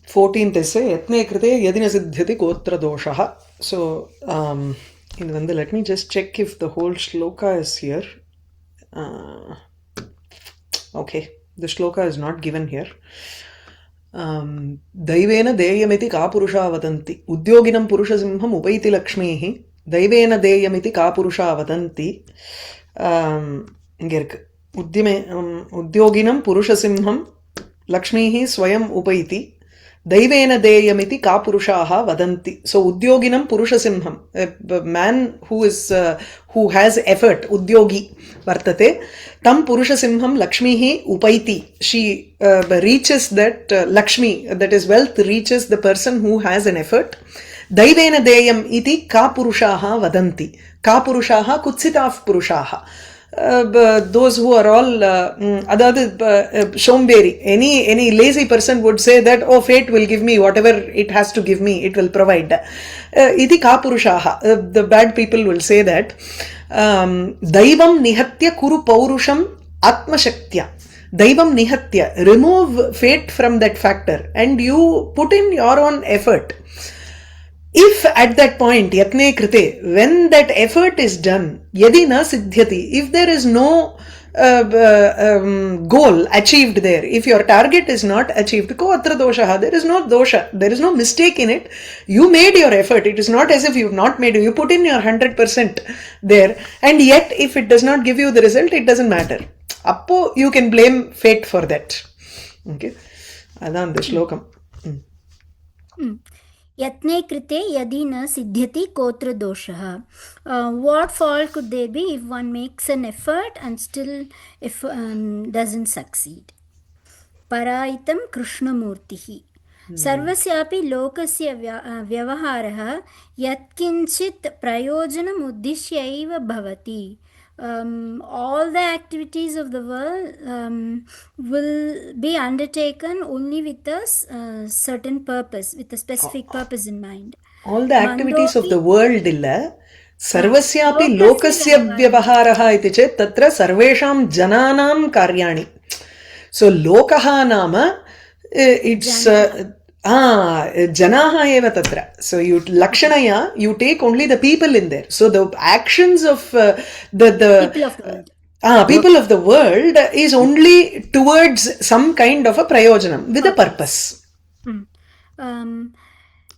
14th is yatne krite yadina siddhyati gotra doshaha. So let me just check if the whole shloka is here. Okay, the shloka is not given here. दैवेन देयमिति का पुरुषा वदन्ति उद्योगिनं पुरुषसिंहम् उपैति लक्ष्मीः दैवेन देयमिति का पुरुषा वदन्ति இங்க இருக்கு உத்யோகினம் புருஷசிம்ஹம் லக்ஷ்மீஹ ஸ்வயம் உபைதி दैवेन देयमिति का पुरुषाः वदन्ति. So उद्योगिनं पुरुषसिंहं, a man who has effort, udyogi vartate, tam purushasimmham lakshmihi upaiti. She reaches that lakshmi, that is wealth, reaches the person who has an effort. दैवेन देयम इति का पुरुषाः वदन्ति. का पुरुषाः कुत्सिताः पुरुषाः. Those who are all shomberi, any lazy person would say that, oh, fate will give me whatever it has to give me, it will provide. Iti ka purushaha, the bad people will say that. Daivam nihatya kuru paurusham atmashaktya. Daivam nihatya, remove fate from that factor and you put in your own effort. If at that point, yatne krite, when that effort is done, yadi na siddhyati, if there is no goal achieved there, if your target is not achieved, ko atra doshaha, there is no dosha, there is no mistake in it. You made your effort. It is not as if you have not made it. You put in your 100% there, and yet if it does not give you the result, it doesn't matter. Appo you can blame fate for that. Okay, adan the shlokam. Yatne krite yadi na siddhyati kotra doshaha. What fault could there be if one makes an effort and still if doesn't succeed? Paraitam krishnamurtihi. Sarvasyapi lokasya vyavaharah yatkinchit prayojanam uddishyaiva bhavati. All the activities of the world will be undertaken only with a certain purpose, with a specific purpose in mind. All the activities of the world illa sarvasyapi lokasya vyavaharaha iti chet tatra sarvesham jananam karyani. So lokaha nama it's janaha eva tatra. So you lakshanaya, you take only the people in there. So the actions of the people of the world. People of the world is only towards some kind of a prayojanam with a purpose.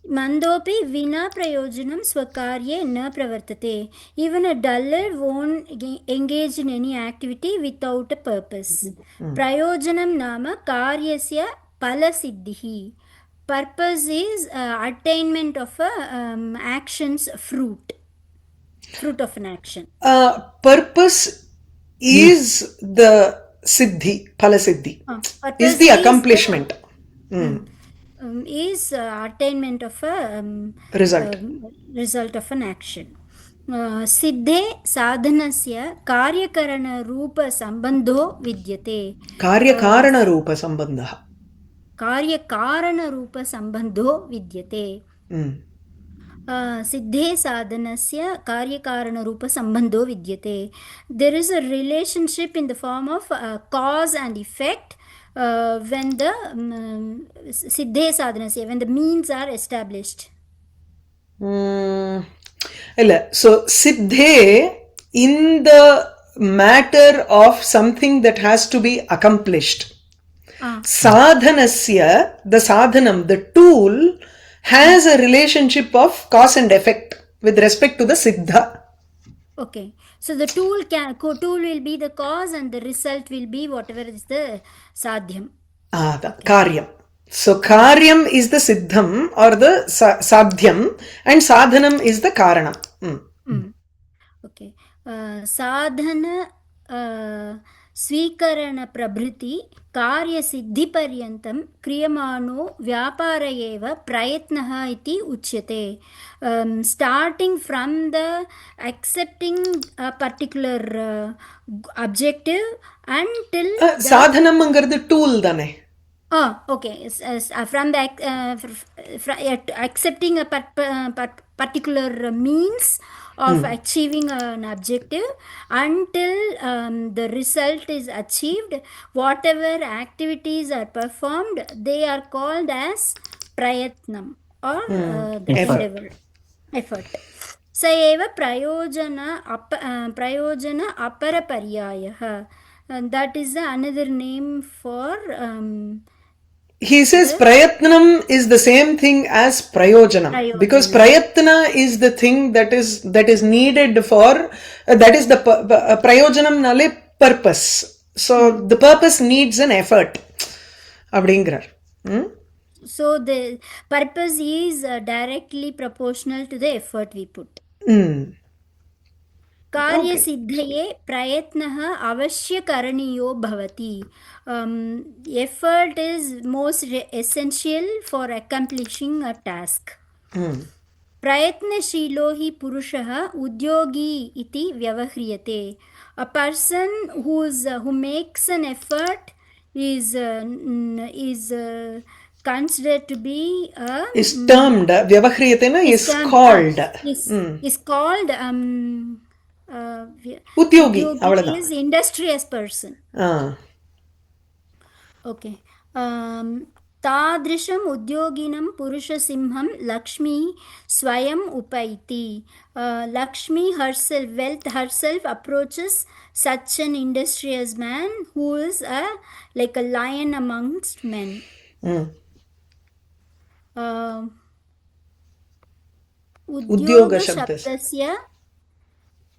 Mandopi vina prayojanam swakarye na pravartate. Even a dullard won't engage in any activity without a purpose. Prayojanam nama karyasya palasiddhihi. Purpose is attainment of a action's fruit of an action. Purpose is the siddhi, phalasiddhi, is the accomplishment. Is attainment of a result of an action. Siddhe sadhanasya karyakarana rupa sambandho vidyate. Karyakarana rupa sambandha. कार्यकारणरूप सम्बन्धो विद्यते. सिद्धे साधनस्य कार्यकारणरूप सम्बन्धो विद्यते. There is a relationship in the form of cause and effect when the siddhe sadhanasya, when the means are established. So siddhe in the matter of something that has to be accomplished. Sadhanasya, the sadhanam, the tool, has a relationship of cause and effect with respect to the siddha. Okay, so the tool will be the cause and the result will be whatever is the sadhyam. Karyam. So karyam is the siddham or the sadhyam and sadhanam is the karanam. Okay, sadhana स्वीकरण प्रभृति कार्य सिद्धि पर्यन्तं क्रियमाणो व्यापार एव प्रयत्नः इति उच्यते. Starting from the accepting a particular objective until sadhanam angaradu tool dane. Okay. From the accepting a particular means of achieving an objective until the result is achieved, whatever activities are performed, they are called as prayatnam or the Effort. endeavor, effort. स एव प्रयोजन अपरपर्यायः. That is another name for He says prayatnam is the same thing as prayojanam, because prayatna is the thing that is needed for that is the prayojanam nale purpose. So the purpose needs an effort அப்படிங்கிறார். So the purpose is directly proportional to the effort we put. कार्यसिद्धये प्रयत्नः अवश्य करणीयो भवति. Effort is most essential for accomplishing a task. प्रयत्नशीलो हि पुरुषः उद्योगी इति व्यवह्रियते. A person who makes an effort is considered to be is termed vyavahriyate na is called udyogi avladha is industrious person. Okay. तादृशम् उद्योगिनं पुरुषसिंहं लक्ष्मी स्वयं उपैति. Lakshmi herself, wealth herself approaches such an industrious man who is like a lion amongst men. उद्योग शब्दस्य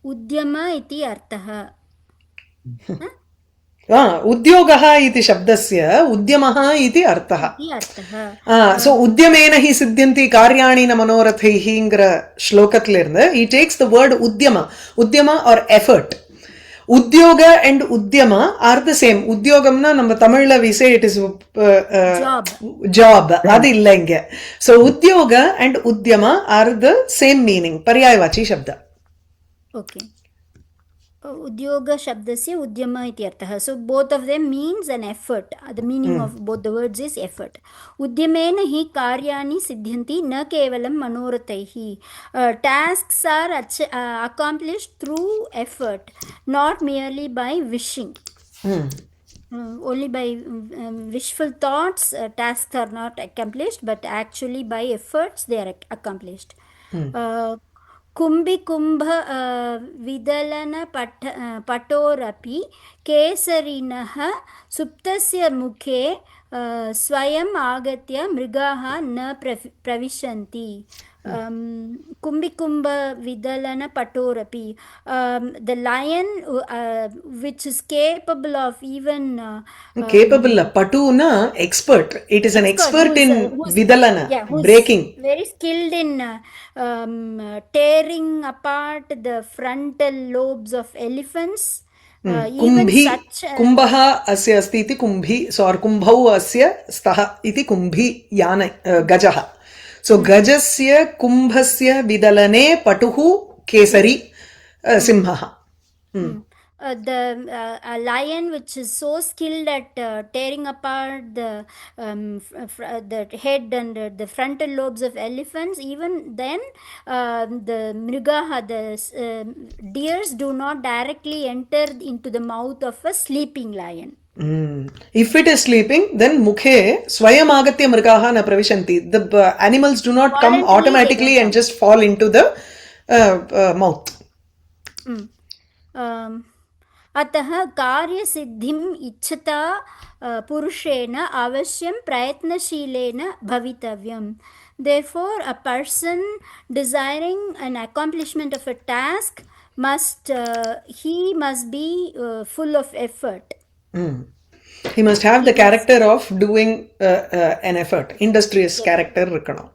उद्यम इति अर्थः. उद्योगः इति शब्दस्य उद्यमः इति अर्थः. So उद्यमेन हि सिद्ध्यन्ति कार्याणि न मनोरथैः ங்கிற ஸ்லோகத்துல இருந்து he takes the word udyama or effort. Udyoga and udyama are the same. Udyogamna நம்ம தமிழ்ல we say it is job. அது இல்ல இங்க. So udyoga and udyama are the same meaning. पर्यायवाची शब्द. Okay. उद्योग शब्दस्य उद्यम इति अर्थः. So both of them means an effort. The meaning of both the words is effort. उद्यमेन हि कार्याणि सिद्ध्यन्ति न केवलं मनोरथैः. Tasks are accomplished through effort, not merely by wishing. Only by wishful thoughts tasks are not accomplished, but actually by efforts they are accomplished. कुम्भिकुम्भ विदलन पटोरपि केसरिनः सुप्तस्य मुखे स्वयम् आगत्य मृगाः न प्रविशन्ति. कुम्भिकुम्भ विदलन पटोरपि, the lion which is capable of even capable patuna expert. It is an expert in vidalana, breaking, very skilled in tearing apart the frontal lobes of elephants. कुम्भी कुम्भः अस्य अस्ति इति कुम्भी. So or कुम्भौ अस्य स्तः इति कुम्भी यान गजः. So गजस्य कुम्भस्य विदलने पटुः केसरी सिंहः. The lion which is so skilled at tearing apart the head and the frontal lobes of elephants, even then the mrigaha, the deers do not directly enter into the mouth of a sleeping lion. If it is sleeping, then mukhe swayam agatya mrigaha na pravishanti. The animals do not come automatically and just fall into the mouth. अतः कार्यसिद्धिम् इच्छता पुरुषेण अवश्यं प्रयत्नशीलेन भवितव्यम्. Therefore, a person desiring an accomplishment of a task must be full of effort. He must have the character of doing an effort. Industrious character இருக்கணும்.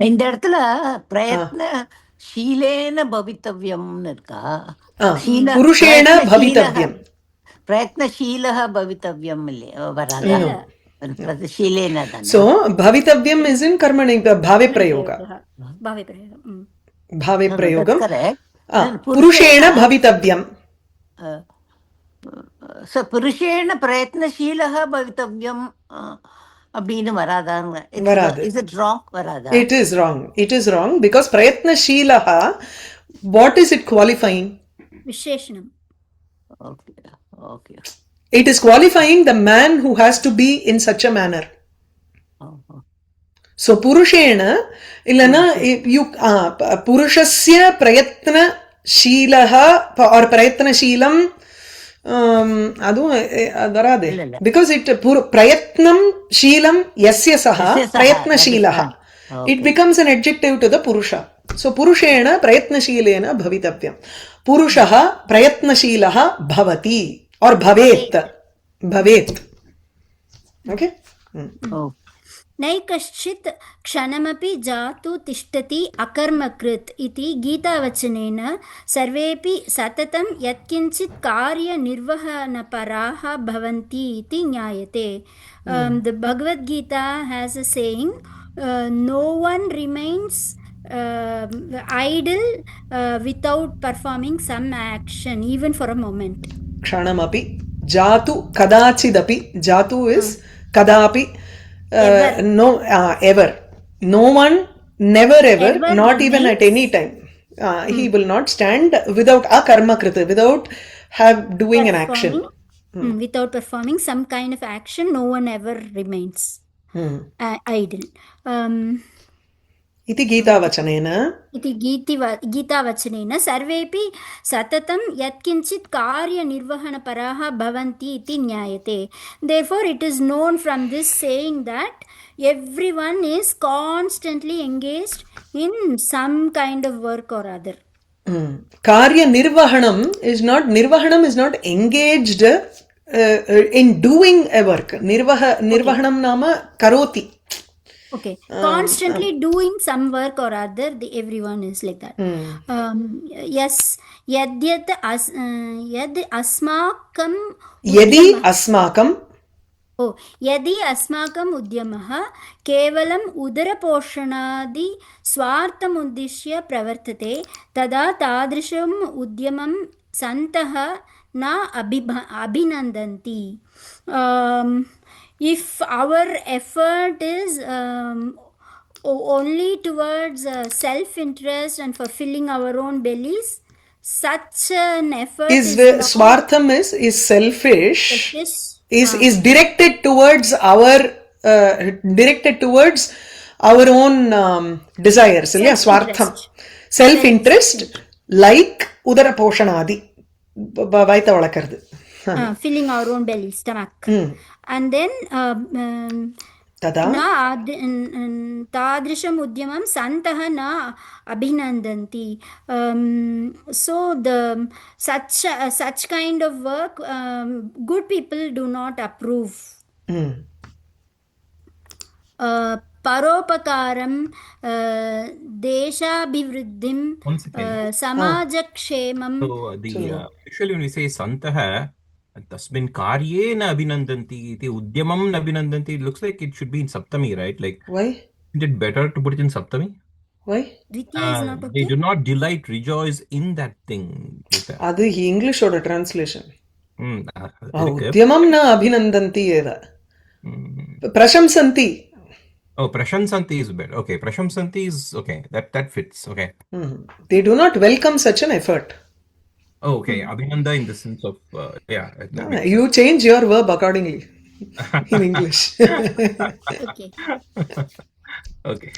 இந்த இடத்துல பிரயத்ன शीलेन भवितव्यम् இருக்கா? पुरुषेण भवितव्यम्. प्रयत्नशीलः भवितव्यम् वरादा शीलेन. So भवितव्यम् is in कर्मणि भावे प्रयोगः. भावे प्रयोगम् पुरुषेण भवितव्यम्. புருஷேன பிரயத்னசீலः பவித்தவ்யம் அப்படின்னு வராதாங்க? வராது. Is it wrong? வராதா? It is wrong. It is wrong because prayatnashilaha, what is it qualifying? Visheshanam. Okay. Okay. It is qualifying the man who has to be in such a manner. So purushena illana you purushasya prayatna sheelaha or prayatna sheelam adu varade because it prayatnam sheelam yasya saha prayatna sheelaha, it becomes an adjective to the purusha. So purushena prayatna sheelena bhavitavyam, purushaha prayatna sheelaha bhavati or bhavet. Okay. नैकश्चित् क्षणमपि जातु तिष्ठति अकर्मकृत् इति गीतावचनेन सर्वेपि सततं यत्किञ्चित् कार्यनिर्वहणपराः भवन्ति इति ज्ञायते. The Bhagavad Gita has a saying, no one remains idle without performing some action even for a moment. Kshanamapi jatu kadachidapi, jatu is kadapi. No, ever. No one, never ever, not even at any time. He will not stand without a karma krita, without doing an action. Without performing some kind of action, no one ever remains idle. Iti Gita Vachanena. Iti Gita Vachanena sarvepi satatam yatkinchit karya nirvahana paraha bhavanti iti nyayate. Therefore, it is known from this saying that everyone is constantly engaged in some kind of work or other. Karya nirvahanam is not engaged in doing a work. Nirvahanam nama karoti. Okay, constantly doing some work or other, everyone is like that. Yes, yad asmakam yadi asmakam यदि अस्माकम् उद्यमः केवलम् उदरपोषणादि स्वार्थमुद्दिश्य प्रवर्तते तदा तादृशम् उद्यमं सन्तः न अभिनन्दन्ति. If our effort is only towards self-interest and fulfilling our own bellies, such an effort is swartham is selfish. Is directed towards our own desires. Yeah, swartham, self-interest, like udara poshanadi, vaitha valakardu, filling our own belly, stomach. And then tadrisham udyamam santah na abhinandanti. So the such kind of work good people do not approve. Paropakaram deshabhivriddhim samajakshemam. So usually when we say santah tasmin karyena abhinandanti iti udyamam abhinandanti, it looks like it should be in saptami, right? Like, why isn't it better to put it in saptami? Why? Dvitiya is not okay. They do not delight, rejoice in that thing. Adu English oda translation. Udyamam na abhinandanti eda. Prashamsanti. Oh, prashamsanti is better. Okay, prashamsanti is okay. That fits. Okay. They do not welcome such an effort. Oh, okay. Abhinanda in the sense of you change your verb accordingly in English. Okay. Okay.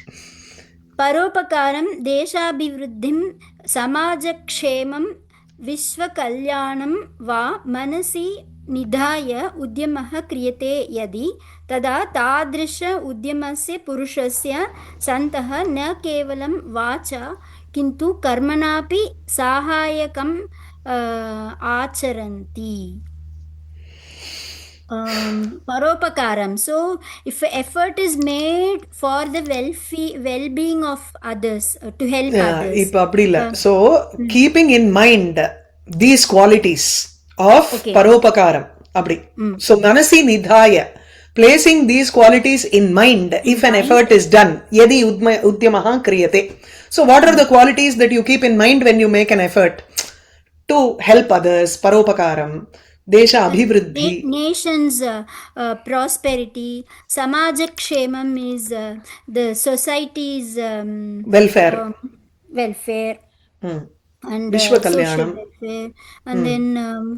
Paropakaram deshabhivriddhim samajakshemam vishwakalyanam va manasi nidhaya udyamah kriyate yadi tada tadrisha udyamasya purushasya santah na kevalam vacha kintu karmanapi sahayakam acharanti. Paropakaram. So if effort is made for the well-being of others, to help others. So keeping in mind these qualities of paropakaram abdi. So manasi nidhaya, placing these qualities in mind if an effort is done, yadi udyamaha kriyate. So what are the qualities that you keep in mind when you make an effort to help others? Paropakaram, desha abhivriddhi. Nation's prosperity. Samaja kshemam is the society's Welfare. welfare. And Vishwa social kalyanam. welfare. And then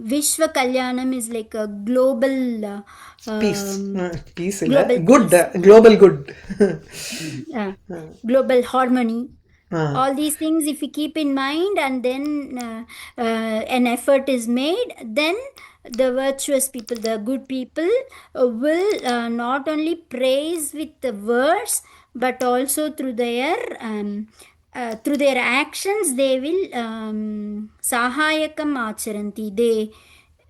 Vishwa Kalyanam is like a global Peace. Peace illa. global Good. peace. Global good. Global harmony. Ah. All these things, if you keep in mind, and then an effort is made, then the virtuous people, the good people, will not only praise with the words, but also through their actions, they will sahayakam acharanti.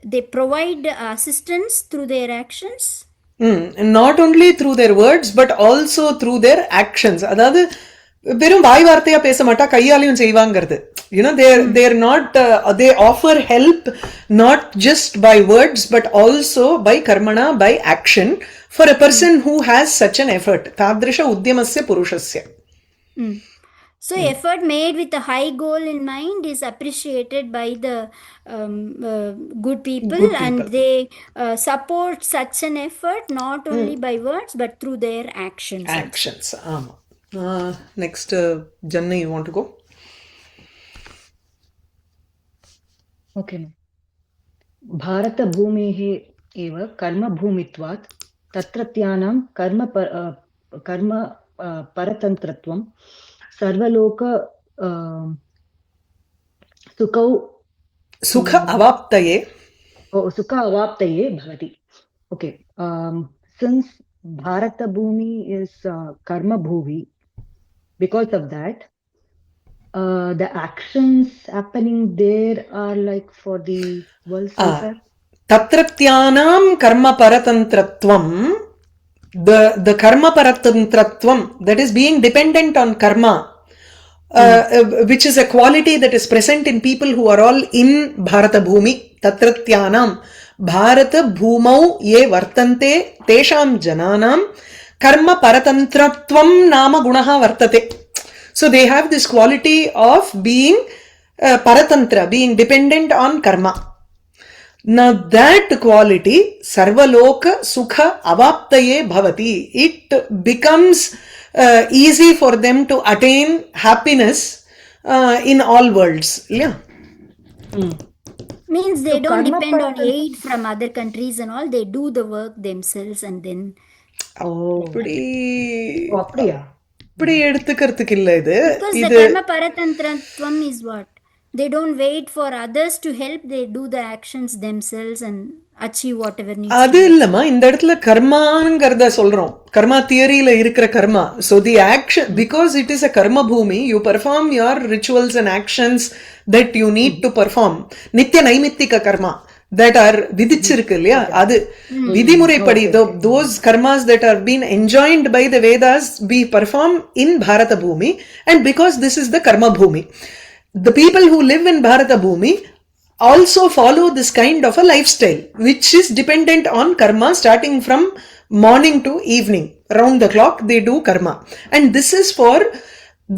They provide assistance through their actions. Not only through their words but also through their actions. அதாவது வெறும் வாய் வார்த்தையா பேச மாட்டா, கையாலையும் செய்வாங்கிறது. they're not they offer help not just by words but also by karmana, by action, for a person who has such an effort. तादृश उद्यमस्य पुरुषस्य. So effort made with a high goal in mind is appreciated by the good people, and they support such an effort not only by words but through their actions. ஆமா. Next, Janna, you want to go? Okay. भारतभूमेः एव कर्मभूमित्वात् तत्रत्यानां परतन्त्रत्वं सर्वलोक सुख अवाप्तये भवति. Okay. Since Bharatabhumi is karma bhuvi, because of that, the actions happening there are like for the world's welfare. Tatratyanam karma paratantratvam, the karma paratantratvam, that is being dependent on karma, which is a quality that is present in people who are all in Bharata Bhumi. Tatratyanam Bharata Bhumau ye vartante tesham jananam karma paratantratvam nama gunaha vartate. So they have this quality of being paratantra, being dependent on karma. Now that quality, sarvaloka sukha avaptaye bhavati, it becomes easy for them to attain happiness in all worlds. Yeah. Means they don't depend on aid from other countries and all. They do the work themselves and then. அப்படியா? இப்படி எடுத்துக்கிறதுக்கு இல்ல இது. Because the karma paratantratvam is what? They don't wait for others to help. They do the actions themselves and achieve whatever needs. அது இல்லம்மா, இந்த இடத்துல கர்மாங்கிறத சொல்றோம். கர்மா தியரியில இருக்கிற கர்மா. So the action, because it is a karma bhumi, you perform your rituals and actions that you need to perform. நித்திய நைமித்திக கர்மா that are விதிச்சிருக்கு இல்லையா, அது விதிமுறைப்படி those karmas that are been enjoined by the Vedas we perform in Bharata Bhumi, and because this is the karma bhumi, the people who live in Bharata Bhumi also follow this kind of a lifestyle which is dependent on karma, starting from morning to evening, round the clock they do karma, and this is for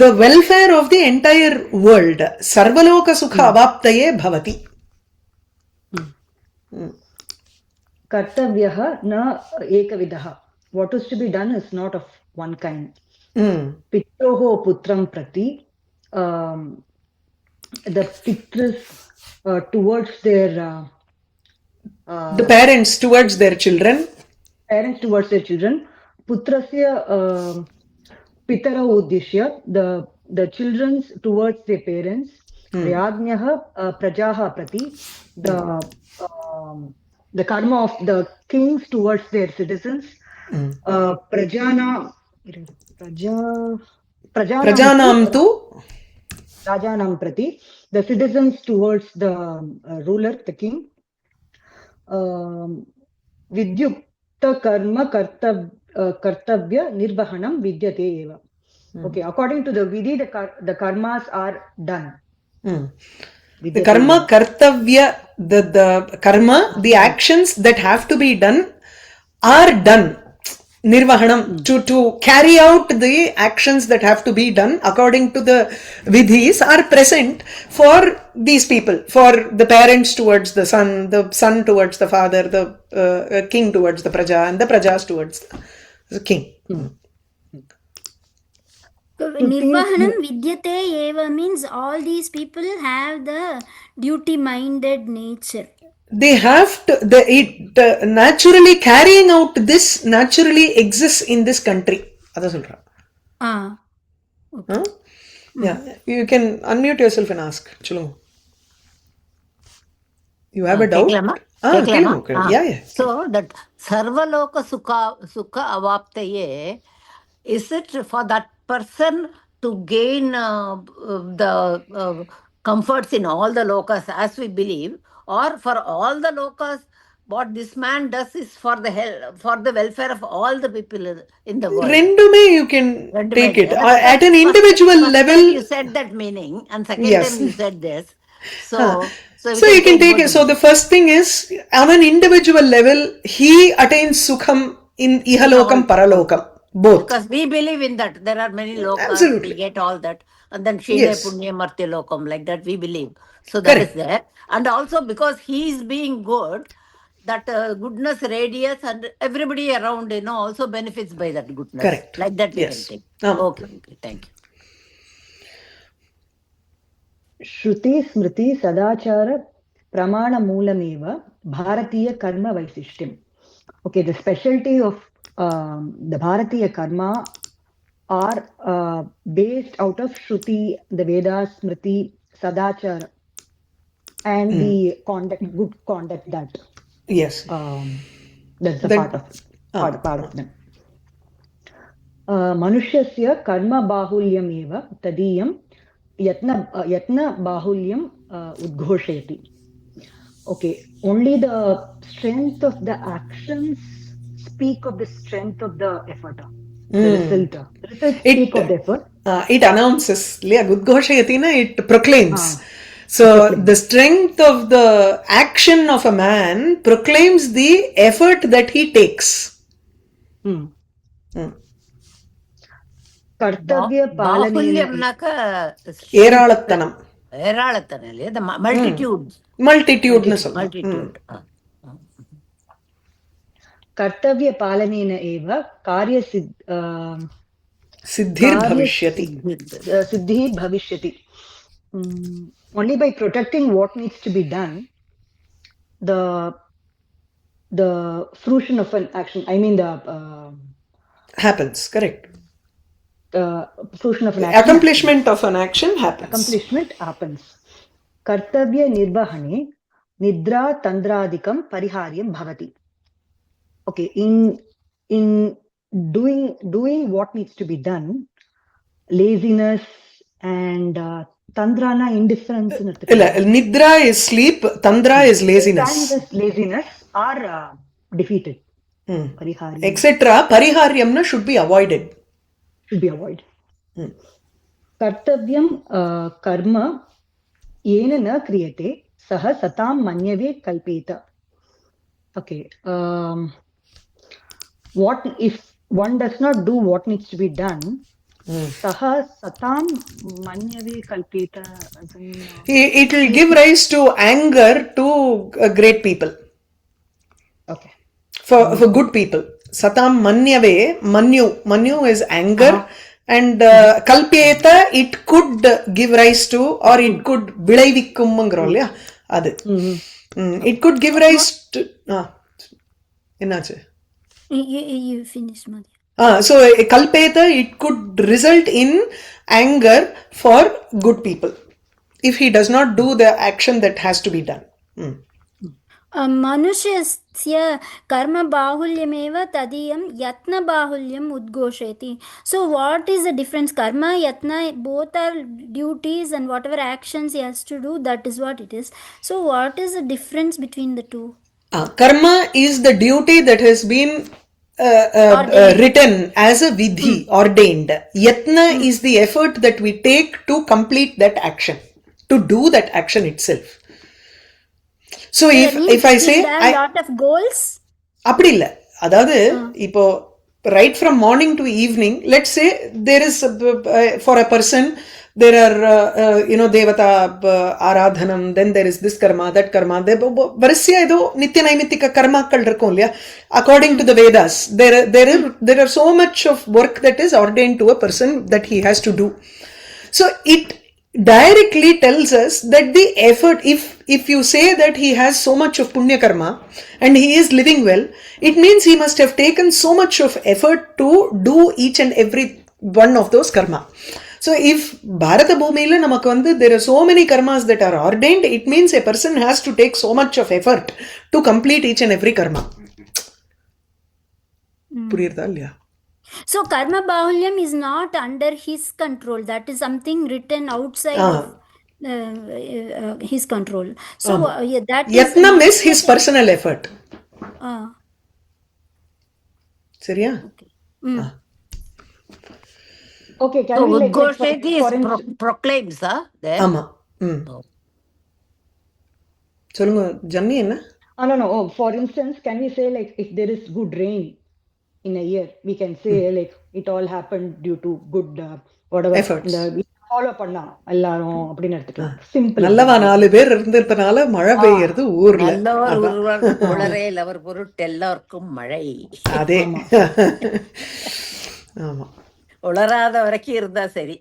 the welfare of the entire world. Sarvaloka sukha avaptaye bhavati. कर्तव्यः न एकविधः. What is to be done is not of one kind. पित्रोः पुत्रं प्रति, the pitras towards their the parents towards their children, putrasya pitara uddishya, the children towards their parents, yajnah prajaha prati, the karma of the kings towards their citizens, prajanam prati, the citizens towards the ruler, the king. Vidyukta karma kartavya nirvahanam vidyate eva. Okay, according to the vidhi, the karmas are done. The karma kartavya, the karma, the actions that have to be done are done. Nirvahanam, to carry out the actions that have to be done according to the vidhis are present for these people, for the parents towards the son towards the father, the king towards the praja, and the prajas towards the king. Nirvahanam vidyate eva means all these people have the duty-minded nature. They have to, naturally carrying out this naturally exists in this country. That's சொல்றேன். Okay. Huh? Yeah, you can unmute yourself and ask. Chalo. You have a doubt? Yeah. So that sarvaloka sukha avaptaye, is it for that person to gain the comforts in all the lokas as we believe, or for all the lokas what this man does is for the welfare of all the people in the world? Rendume you can take it. At an individual level. You said that meaning, and second time you said this. So you can take it. So the first thing is, on an individual level, he attains sukham in ihalokam, paralokam, both. Because we believe in that. There are many lokas. Absolutely. We get all that. And then Shine Punya Martya Lokam, like that we believe. So that is there. And also because he is being good, that goodness radius and everybody around, also benefits by that goodness. Correct. Like that we can take. Okay, thank you. Shruti Smriti Sadachara Pramana Moolameva Bharatiya Karma Vaisishtim. Okay, the specialty of the Bharatiya Karma are based out of Shruti, the Vedas, Smriti, Sadachara, and the good conduct that. Yes. That's the part of them. Manushasya karma bahulyam eva tadiyam yatna bahulyam udghoshayati. Okay, only the strength of the actions speak of the strength of the effort. The result speak of the effort. It announces, it proclaims. So the strength of the action of a man proclaims the effort that he takes. Kartavya Bahulyamnaka Eralattanam. Eralattanam, the multitude. Multitude. Kartavya palanena eva karya siddhir bhavishyati. Siddhir bhavishyati. Only by protecting what needs to be done, the fruition of an action, happens, correct. Fruition of an action. Accomplishment of an action happens. Accomplishment happens. Kartavya nirbahane nidra tandradikam pariharyam bhavati. Okay, in doing what needs to be done, laziness and tandrana indifference. Nidra is sleep, tandra is laziness. Laziness are defeated. Pariharyam. Etc. Pariharyamna should be avoided. Kartavyam karma yena na kriyate saha satam manyave kalpeta. Okay. What if one does not do what needs to be done? Saha satam manyave kalpeta. It will give rise to anger to great people. Okay. For good people. Satam manyave, manyu is anger. And kalpeta, it could give rise to, or it could vilaivikkum, it could give rise to. You finished, Madhya. So kalpeta, it could result in anger for good people if he does not do the action that has to be done. Manushasya karma bahulyameva tadiyam yatna bahulyam udghosheti. So what is the difference? Karma, yatna, both are duties, and whatever actions he has to do, that is what it is. So what is the difference between the two? Karma is the duty that has been written as a vidhi, ordained. Yatna is the effort that we take to complete that action, to do that action itself. So if I say I have a lot of goals. அப்படி இல்ல, அதாவது இப்போ right from morning to evening. Let's say there is for a person there are devata aradhanam, then there is this karma, that karma, varisya edo nitya naimitika karmakal irukum illaya. According to the Vedas, there are so much of work that is ordained to a person that he has to do. So it directly tells us that the effort, if you say that he has so much of punya karma and he is living well, it means he must have taken so much of effort to do each and every one of those karma. So if Bharata Bhumila namakku vandu there are so many karmas that are ordained, it means a person has to take so much of effort to complete each and every karma. Puriyartha illaya? So karma bahulyam is not under his control. That is something written outside of his control. So that is Yatnam is his personal effort. Seriya? Okay. Okay, can So we like Udghosheti is proclaims, there? ஆமா. சொல்லுங்க ஜன்னி என்ன? No. Oh, for instance, can we say like if there is good rain in a year, we can say like it all happened due to good whatever efforts. Follow பண்ணா எல்லாரும் அப்படின்னு எடுத்துக்கலாம். Simple. நல்லவா 4 பேர் இருந்ததனால மழை பெய்யறது ஊர்ல. நல்லவர் ஒருவர் உளரேல் அவர் பொருட்டெல்லோர்க்கும் மழை. அதே. ஆமா. உளராத வரைக்கும் இருந்தா சரி.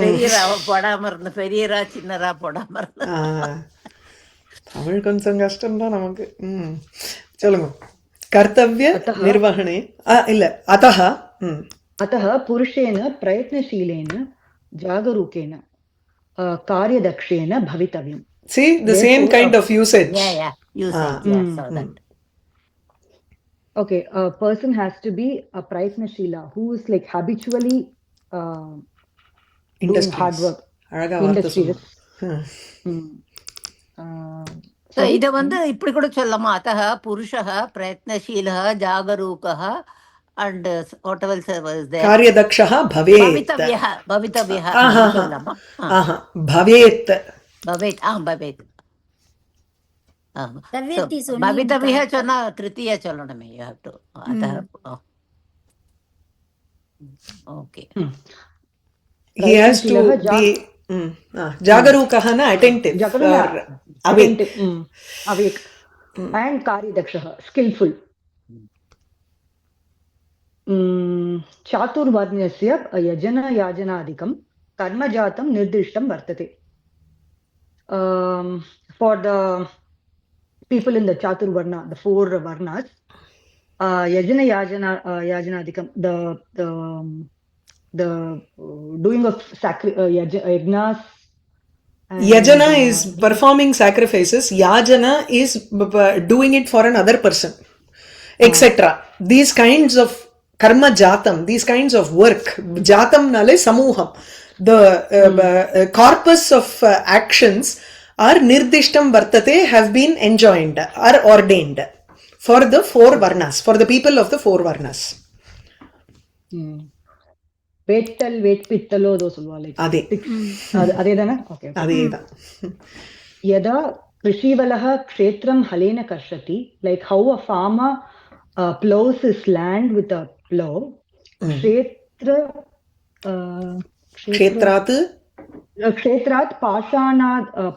பெரியரா போடாம இருந்த பெரியரா சின்னரா போடாம இருந்தா. தமிழ் கொஞ்சம் கஷ்டம் தான் நமக்கு. சொல்லுங்க. கர்த்தவ்ய நிர்வகணே இல்ல अतः पुरुषेण प्रयत्नशीलेन जागरूकेन कार्यदक्षेण भवितव्यम्. See the same kind of usage. Yeah, usage. So that. Okay, a person has to be a prayatnashila who is like habitually doing hard work. Industrious. இத வந்து இப்படி கூட சொல்லலாமா? அத்தः புருஷः பிரயத்னशीलः जागरूकः and whatever is there. कार्यदक्षः भवेत्. भवितव्यः சொல்லலாமா? भवेत्. भवेत्. भवितव्यः சொன்னா திருத்திய சொல்லணுமே. You have to. அத்தः okay. He has to be जागरूकः न attentive or awake. Awake. And कार्यदक्षः skillful. चातुर्वर्ण्यस्य यजनयाजनादिकं कर्मजातं निर्दिष्टं वर्तते. For the people in the Chaturvarna, the 4 varnas, yajanadikam, the doing of yajnas. Yajana is performing sacrifices. Yajana is doing it for another person, etc. These kinds of karma jatam, these kinds of work, jatam nale samuham, the corpus of actions are nirdishtam vartate, have been enjoined, are ordained for the 4 varnas, for the people of the 4 varnas. வேட்டல் வேட்பித்தலோ ஏதோ சொல்லுவாங்க. அதேதானே? Okay, அதேதான். यदा कृषिवलः क्षेत्रं हलेन कर्षति, like how a farmer plows his land with a plow. क्षेत्रात् पाषाणादि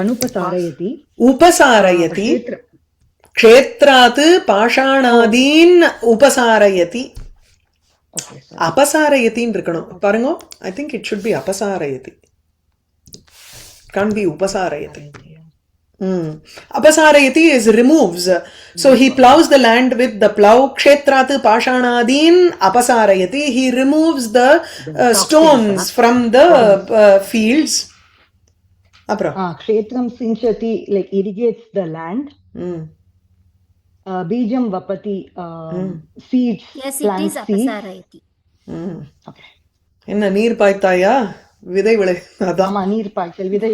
अनुपसारयति. उपसारयति. क्षेत्रात् पाषाणादीन् उपसारयति. अपसारयतिன்னு இருக்கணும் பாருங்க. I think it should be अपसारयति. Can't be उपसारयति. Apasarayati is removes. So he plows the land with the plow. Kshetrat pashanadin apasarayati. He removes the stones from the fields. Kshetram sinchati, like irrigates the land. Bijam vapati, seeds. Yes, it is apasarayati. Okay. Enna neer paithaya? விதை விளை. அதான் நீர் பாய்ச்சல். விதை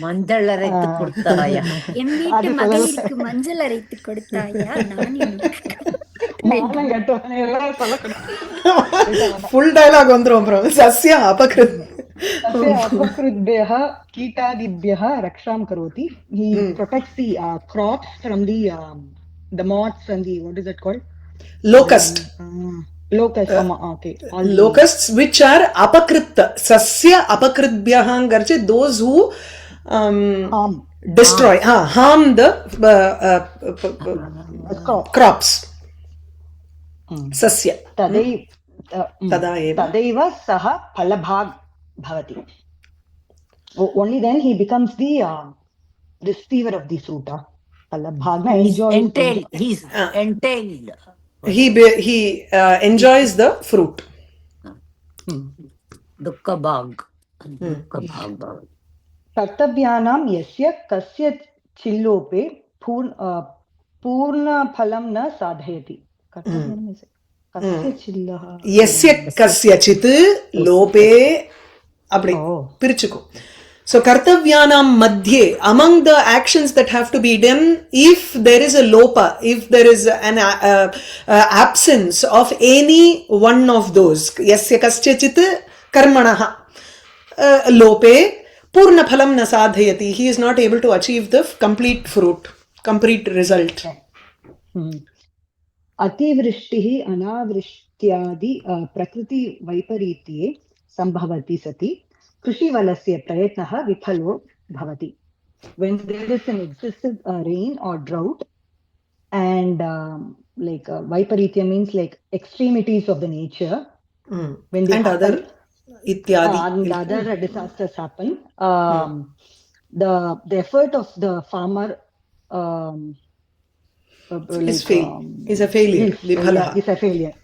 மஞ்சள் அரைத்து கொடுத்தாயா? என் வீட்டு மகளிருக்கு மஞ்சள் அரைத்து கொடுத்தாயா? ஃபுல் டயலாக் வந்துரும். அப்புறம் சஸ்ய அபகிருத் तस्य अपकृद्भ्यः कीटादिभ्यः रक्षां करोति. He protects the crops from the moths and the, what is it called? Locust. Locust. Okay. Locusts which are apakritta. Sasya apakritbhyah garche, those who destroy, harm the crops. Sasya. तदैव सः फलभाग् भवति. Only then he becomes the receiver of the fruit. Falabhag entailed. He's entailed. He enjoys the fruit. Dukkha bhag. कर्तव्यानां यस्य कस्य चिल्लोपे पूर्णफलं न साधयति. कस्य चिल्लः यस्य कस्यचित् लोपे அப்படி பிரிச்சுக்கோ. So kartavyanam madhye, among the actions that have to be done, if there is a lopa, if there is an absence of any one of those, yasya kasyachit karmanaha lope purna phalam na sadhayati, he is not able to achieve the complete fruit, complete result. अतिवृष्टिः अनावृष्ट्यादि प्रकृति वैपरीत्ये संभवति सति कृषिवलस्य प्रयत्नः विफलो भवति. When there is an excessive rain or drought and like vaiparitya means like extremities of the nature, when they and happen, and other disasters happen, the effort of the farmer is a failure. Is a failure.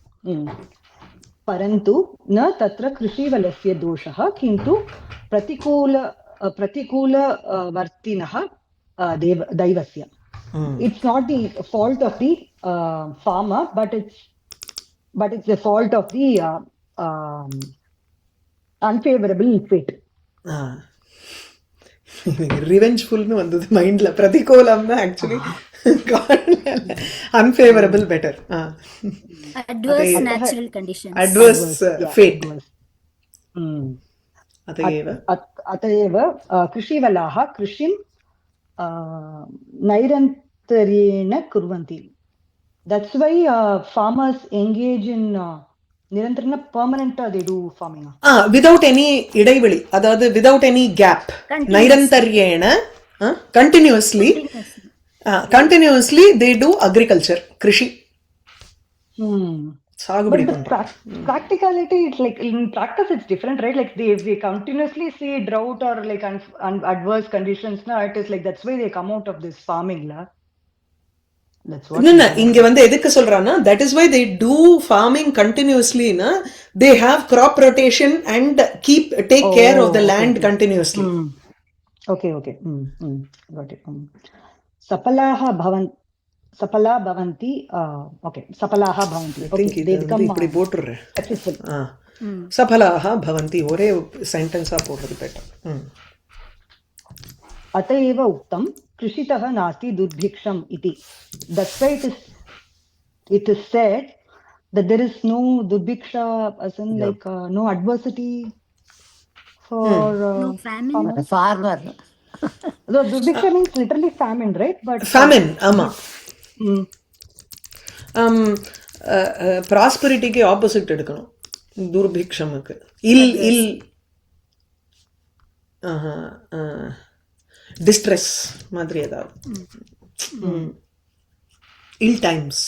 परन्तु न तत्र कृषिवलस्य दोषः, किन्तु प्रतिकूलवर्तिनः दैवस्य. It's not the fault of the farmer, but it's the fault of the unfavorable fate. Revengeful nu vandhudu mind la. Pratikolam na actually unfavorable better. Adverse natural conditions. Adverse fate. अतएव कृषिवलाः कृषिं नैरन्तर्येण कुर्वन्ति. That's why farmers engage in நிரந்தரன permanent they do farming. Without any இடைவெளி, அதாவது without any gap, நைரந்தர்யேன continuously they do agriculture, krishi. But the practicality, it's like in practice it's different, right? Like they continuously see drought or like adverse conditions. Now it is like that's why they come out of this farming la. That's what இங்க வந்து எதுக்கு சொல்றானா, that is why they do farming continuously na, they have crop rotation and take care of the land continuously. Okay. Got it. Sapala bhavanti. Okay, sapalaha bhavanti. Okay, they become இப்படி போட்டுறேன். sapalaha bhavanti ஒரே சென்டென்ஸா போடுறது better. अतएव उक्तं कृषितः नास्ति दुर्भिक्षम् इति. That's why it is said that there is no durbiksha, as in like no adversity for no famine. Farmer. The durbiksha means literally famine, right? But famine, ama. ப்ராஸ்பரிட்டிக்கு opposite எடுக்கணும். துர்பிக்ஷமுக்கு ill distress மாதிரி ஏதாவது. Ill times.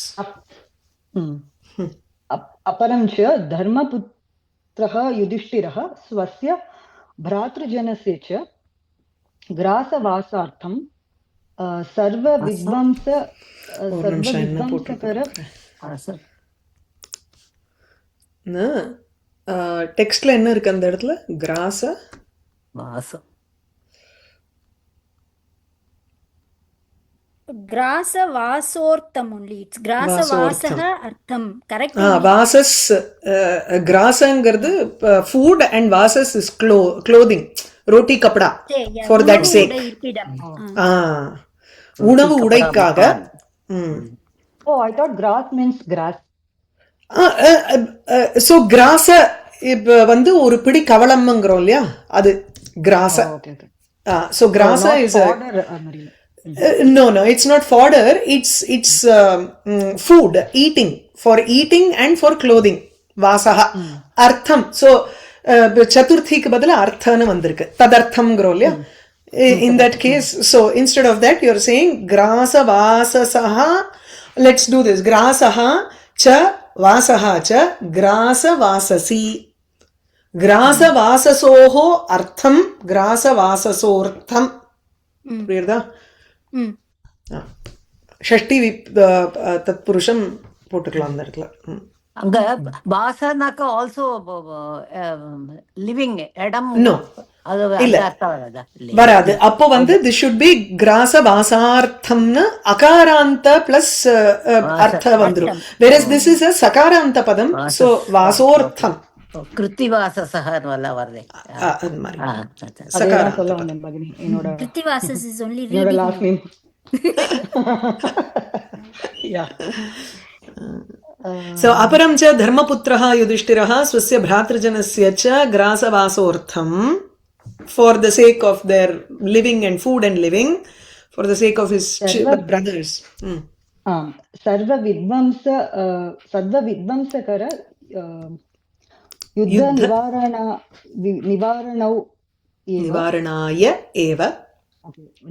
अपरं च धर्मपुत्रः युधिष्ठिरः स्वस्य भ्रातृजनस्य च ग्रासवासार्थं सर्वविध्वंसकर டெக்ஸ்ட்ல என்ன இருக்கு அந்த இடத்துல? கிராச வாசம். Grasavasortham only. It's grasavasah artham. Correct? Vasas, grasangirது food and vasas is clothing. Roti kapda. For that sake. உணவு உடைக்காக. Oh, I thought grass means grass. So grasa இப்ப வந்து ஒரு பிடி கவளம்ங்கிறோம் இல்லையா, அது கிராச. Okay okay. So grasa is a no, it's not fodder, it's food, eating, for eating and for clothing. Vasaha artham. So chaturthik badala arthana vandirukku, tadartham grolya. In that case, so instead of that you are saying grasa vasasaha. Let's do this. Grasaha cha vasaha cha grasa vasasi. Grasa vasasoho artham grasa vasasortham. புரியுறதா? ஷஷ்டி தத்புருஷம் போட்டுக்கலாம் அந்த இடத்துல. அங்க பாசனாக்க also living இடம். அது இல்ல வராது. அப்போ வந்து this should be கிராச வாசார்த்தம்னு அகாராந்த பிளஸ் அர்த்த வந்துரும். whereas this is a சகாராந்த பதம், so வாசோர்த்தம். கிருத்திவாசசஹர் வல்ல வருது. அது மாதிரி சகாரம் சொல்ல வந்தேன் பகினி. என்னோட கிருத்திவாசஸ் is only என்னோட reading. Last name. Yeah. So aparam cha dharmaputraha yudhishthiraha swasya bhratrajanasya cha grasavasortham, for the sake of their living and food and living, for the sake of his brothers. सर्व विध्वंसकर युद्ध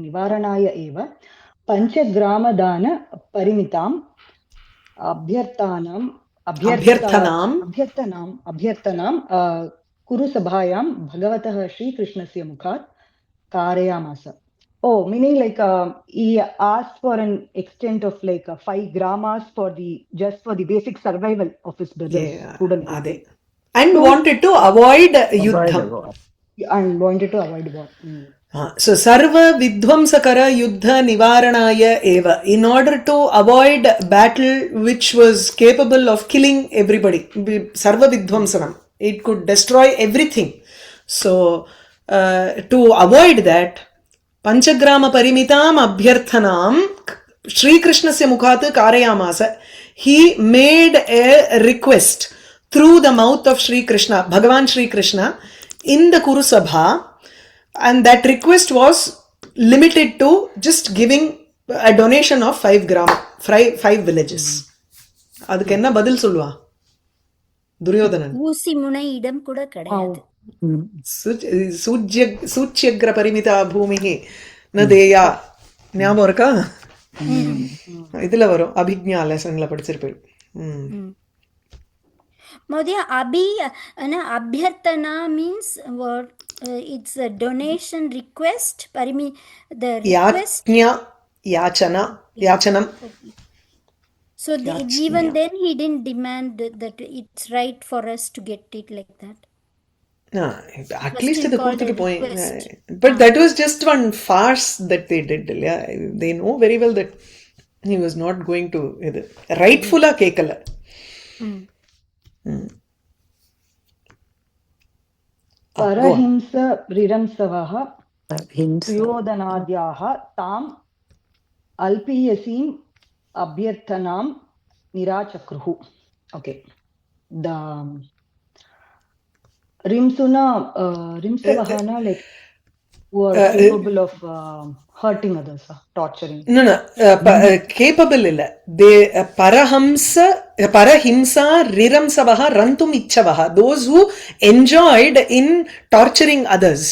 निवारणाय एव पंचग्रामदान परिमिताम् अभ्यर्थनां कुरु सभायां भगवतः श्रीकृष्णस्य मुखात् कारयामास. Oh, meaning like he asked for an extent of like 5 gramas for the just for the basic survival of his brothers. And wanted to avoid yuddham. And wanted to avoid war. So sarva vidvamsakara yuddha nivaranaya eva, in order to avoid battle which was capable of killing everybody. Sarva vidvamsanam, it could destroy everything. So to avoid that, panchagrama parimitam abhyarthanam Shri Krishnasya mukhat karayamasa, he made a request through the mouth of Shri Krishna, Bhagavan Shri Krishna, in the Kuru Sabha, and that request was limited to just giving a donation of 5 gram, 5 villages. அதுக்கு என்ன பதில் சொல்லுவா துரியோதனன்? ஊசி முனை இடம் கூட கிடையாது. சூச்சியக்ர பரிமிதா பூமிஹி ந தேயா. ஞாபகம் இருக்கா? இதுல வரும், அபிஜ்ஞா லெசன்ல படிச்சிருப்பேன். Madhya abhyartana means what? It's a donation request. The request. Yachanam. So even then he didn't demand that it's right for us to get it like that. At least the point. But that was just one farce that they did. They know very well that he was not going to rightfula kekala. परहिंस रिरंसवः सुयोधनाद्याः ताम् अल्पीयसीम् अभ्यर्थनां निराचक्रुः. Okay, the rimsavahana like were capable of hurting others, torturing. No, capable illa. They parahimsa riramsavaha rantum ichchavaha, those who enjoyed in torturing others.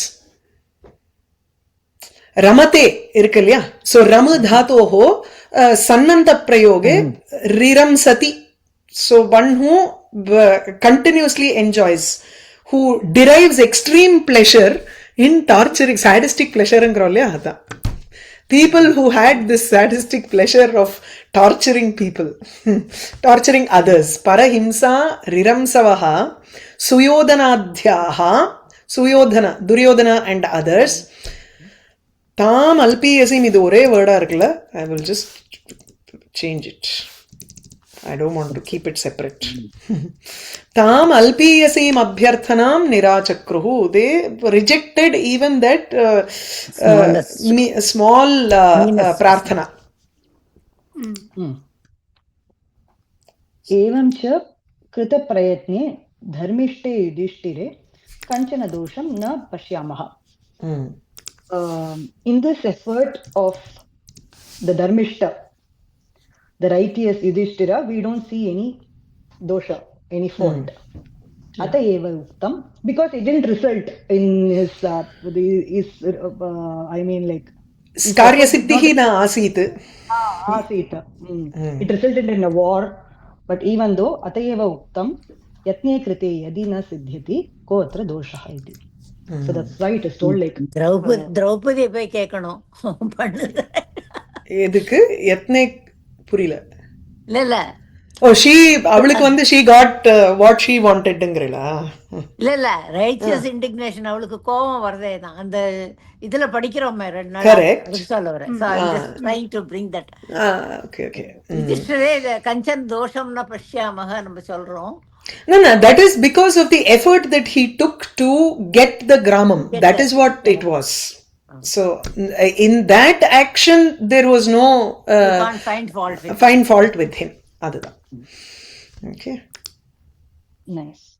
Ramate irukkalya. So ram dhatoho sannanta prayoge riramsati. So one who continuously enjoys, who derives extreme pleasure in torturing, sadistic pleasure angrolya hada. People who had this sadistic pleasure of torturing people, torturing others. Parahimsa riramsavaha suyodhanadhyaha, suyodhana, duryodhana and others. Tam alpiyasim, idu ore word ah irukla. I will just change it. I don't want to keep it separate. Tam alpiyasim abhyarthanam nirachakruhu. They rejected even that small prarthana. एवं च कृत प्रयत्ने धर्मिष्ठे युधिष्ठिरे kanchana dosham na pashyamaha. In this effort of the dharmishta, the righteous Yudhishthira, we don't see any dosha, any fault. Ata eva uktam, because it didn't result in his I mean like कार्य सिद्धिः न आसीत्. आसीत्. It resulted in a war, but even though ata eva uktam yatne krite yadi na siddhyati ko atra doshah iti. So that's why it is told like Draupadi போய் கேட்கணும் பண்ணுது எதுக்கு யத்னே புரியல. இல்ல இல்ல ஓ she அவளுக்கு வந்து she got what she wantedங்கறீங்களா? இல்ல இல்ல ரைச்சியஸ் இன்டிக்னேஷன் அவளுக்கு கோபம் வரதே தான் அந்த இதுல படிக்கிறோமே ரெண்டு நாள் Correct. சொல்ல வரேன் so I'm just trying to bring that Okay, okay. யுதிஷ்டிரே கஞ்சன் தோஷம்னா பஷ்யாமக நம்ம சொல்றோம். No, that is because of the effort that he took to get the gramam. That is what it was. So in that action there was no You can't find fault with with him. Adudha. Okay. nice.